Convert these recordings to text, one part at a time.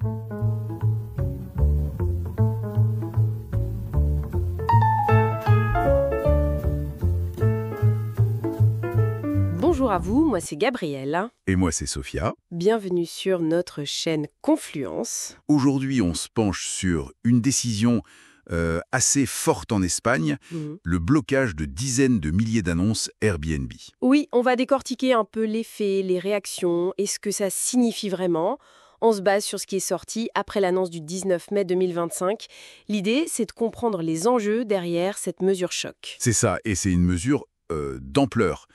Bonjour à vous, moi c'est Gabrielle. Et moi, c'est Sophia. Bienvenue sur notre chaîne Confluence. Aujourd'hui, on se penche sur une décision assez forte en Espagne, le blocage de dizaines de milliers d'annonces Airbnb. Oui, on va décortiquer un peu les faits, les réactions et ce que ça signifie vraiment. On se base sur ce qui est sorti après l'annonce du 19 mai 2025. L'idée, c'est de comprendre les enjeux derrière cette mesure choc. C'est ça, et c'est une mesure d'ampleur.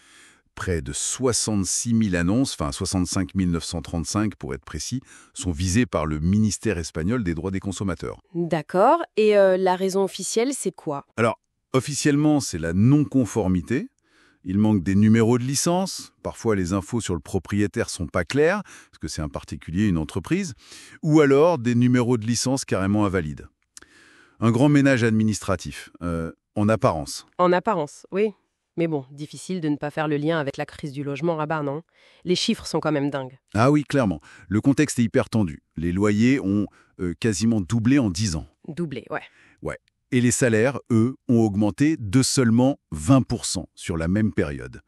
Près de 66 000 annonces, enfin 65 935 pour être précis, sont visées par le ministère espagnol des droits des consommateurs. D'accord, et la raison officielle, c'est quoi? Alors, officiellement, c'est la non-conformité. Il manque des numéros de licence, parfois les infos sur le propriétaire sont pas claires, parce que c'est un particulier, une entreprise, ou alors des numéros de licence carrément invalides. Un grand ménage administratif, en apparence. En apparence, oui. Mais bon, difficile de ne pas faire le lien avec la crise du logement rabat, non? Les chiffres sont quand même dingues. Ah oui, clairement. Le contexte est hyper tendu. Les loyers ont quasiment doublé en 10 ans. Doublé, ouais. Ouais. Et les salaires, eux, ont augmenté de seulement 20% sur la même période.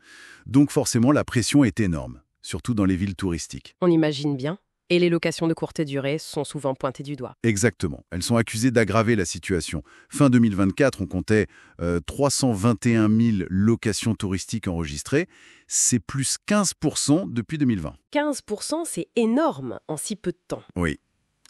Donc forcément, la pression est énorme, surtout dans les villes touristiques. On imagine bien. Et les locations de courte durée sont souvent pointées du doigt. Exactement. Elles sont accusées d'aggraver la situation. Fin 2024, on comptait 321 000 locations touristiques enregistrées. C'est plus 15% depuis 2020. 15%, c'est énorme en si peu de temps. Oui.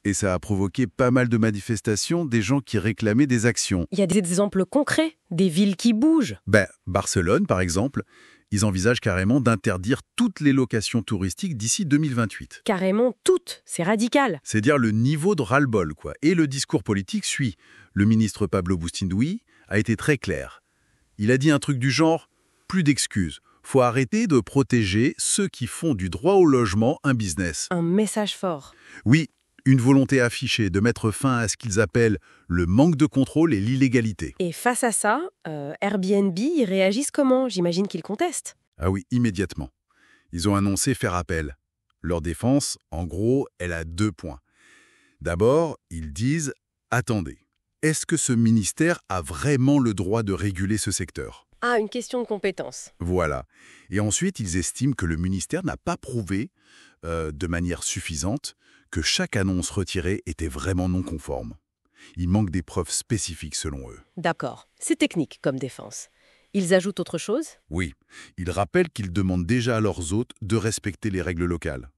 Et ça a provoqué pas mal de manifestations, des gens qui réclamaient des actions. Il y a des exemples concrets, des villes qui bougent. Barcelone, par exemple, ils envisagent carrément d'interdire toutes les locations touristiques d'ici 2028. Carrément toutes, c'est radical. C'est dire le niveau de ras-le-bol, quoi. Et le discours politique suit. Le ministre Pablo Bustinduy a été très clair. Il a dit un truc du genre « plus d'excuses ». Faut arrêter de protéger ceux qui font du droit au logement un business. Un message fort. Oui, une volonté affichée de mettre fin à ce qu'ils appellent le manque de contrôle et l'illégalité. Et face à ça, Airbnb, ils réagissent comment? J'imagine qu'ils contestent. Ah oui, immédiatement. Ils ont annoncé faire appel. Leur défense, en gros, elle a 2 points. D'abord, ils disent « Attendez, est-ce que ce ministère a vraiment le droit de réguler ce secteur ?» Ah, une question de compétence. Voilà. Et ensuite, ils estiment que le ministère n'a pas prouvé, de manière suffisante, que chaque annonce retirée était vraiment non conforme. Il manque des preuves spécifiques selon eux. D'accord, c'est technique comme défense. Ils ajoutent autre chose? Oui, ils rappellent qu'ils demandent déjà à leurs hôtes de respecter les règles locales.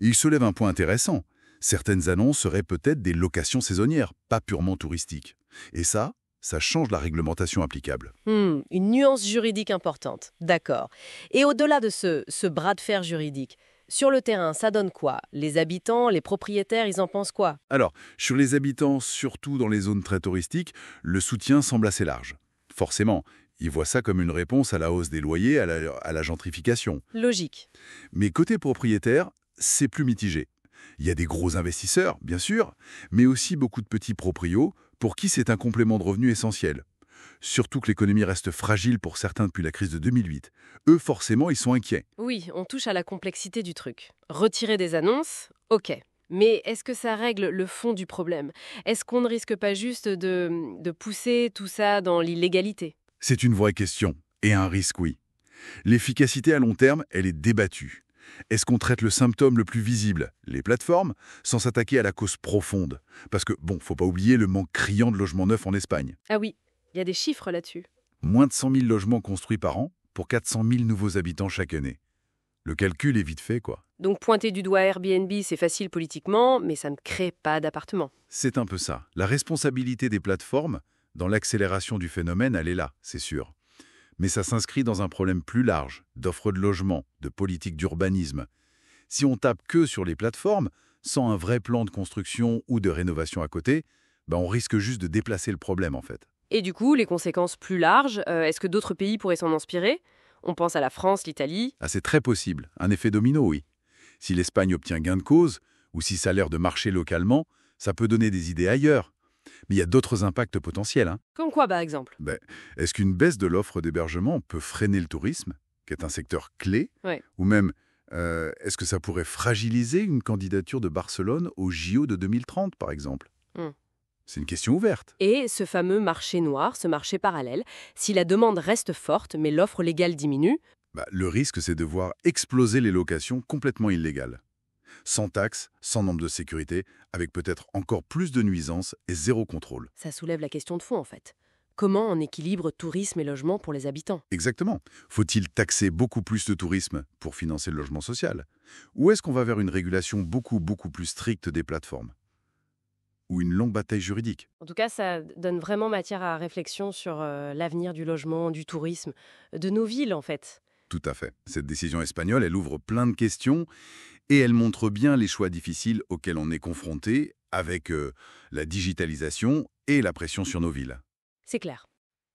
Ils soulèvent un point intéressant. Certaines annonces seraient peut-être des locations saisonnières, pas purement touristiques. Et ça change la réglementation applicable. Une nuance juridique importante, d'accord. Et au-delà de ce bras de fer juridique, sur le terrain, ça donne quoi? Les habitants, les propriétaires, ils en pensent quoi? Alors, sur les habitants, surtout dans les zones très touristiques, le soutien semble assez large. Forcément, ils voient ça comme une réponse à la hausse des loyers, à la gentrification. Logique. Mais côté propriétaire, c'est plus mitigé. Il y a des gros investisseurs, bien sûr, mais aussi beaucoup de petits proprios pour qui c'est un complément de revenu essentiel. Surtout que l'économie reste fragile pour certains depuis la crise de 2008. Eux, forcément, ils sont inquiets. Oui, on touche à la complexité du truc. Retirer des annonces, ok. Mais est-ce que ça règle le fond du problème? Est-ce qu'on ne risque pas juste de pousser tout ça dans l'illégalité? C'est une vraie question, et un risque, oui. L'efficacité à long terme, elle est débattue. Est-ce qu'on traite le symptôme le plus visible, les plateformes, sans s'attaquer à la cause profonde? Parce que, faut pas oublier le manque criant de logements neufs en Espagne. Ah oui, il y a des chiffres là-dessus. Moins de 100 000 logements construits par an pour 400 000 nouveaux habitants chaque année. Le calcul est vite fait, quoi. Donc pointer du doigt Airbnb, c'est facile politiquement, mais ça ne crée pas d'appartements. C'est un peu ça. La responsabilité des plateformes, dans l'accélération du phénomène, elle est là, c'est sûr. Mais ça s'inscrit dans un problème plus large, d'offre de logement, de politique d'urbanisme. Si on tape que sur les plateformes, sans un vrai plan de construction ou de rénovation à côté, on risque juste de déplacer le problème, en fait. Et du coup, les conséquences plus larges, est-ce que d'autres pays pourraient s'en inspirer? On pense à la France, l'Italie. Ah, c'est très possible. Un effet domino, oui. Si l'Espagne obtient gain de cause, ou si ça a l'air de marcher localement, ça peut donner des idées ailleurs. Mais il y a d'autres impacts potentiels. Comme quoi, par exemple? Est-ce qu'une baisse de l'offre d'hébergement peut freiner le tourisme, qui est un secteur clé, Ouais. ou même Est-ce que ça pourrait fragiliser une candidature de Barcelone au JO de 2030, par exemple? Hmm. C'est une question ouverte. Et ce fameux marché noir, ce marché parallèle, si la demande reste forte mais l'offre légale diminue, Le risque, c'est de voir exploser les locations complètement illégales. Sans taxes, sans nombre de sécurité, avec peut-être encore plus de nuisances et zéro contrôle. ça soulève la question de fond en fait. Comment on équilibre tourisme et logement pour les habitants? Exactement. Faut-il taxer beaucoup plus de tourisme pour financer le logement social? Ou est-ce qu'on va vers une régulation beaucoup plus stricte des plateformes? Ou une longue bataille juridique? En tout cas, ça donne vraiment matière à réflexion sur l'avenir du logement, du tourisme, de nos villes en fait. Tout à fait. Cette décision espagnole, elle ouvre plein de questions et elle montre bien les choix difficiles auxquels on est confronté avec la digitalisation et la pression sur nos villes. C'est clair.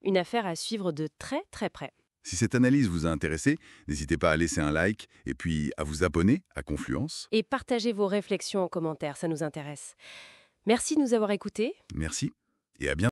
Une affaire à suivre de très très près. Si cette analyse vous a intéressé, n'hésitez pas à laisser un like et puis à vous abonner à Confluence. Et partagez vos réflexions en commentaire, ça nous intéresse. Merci de nous avoir écoutés. Merci et à bientôt.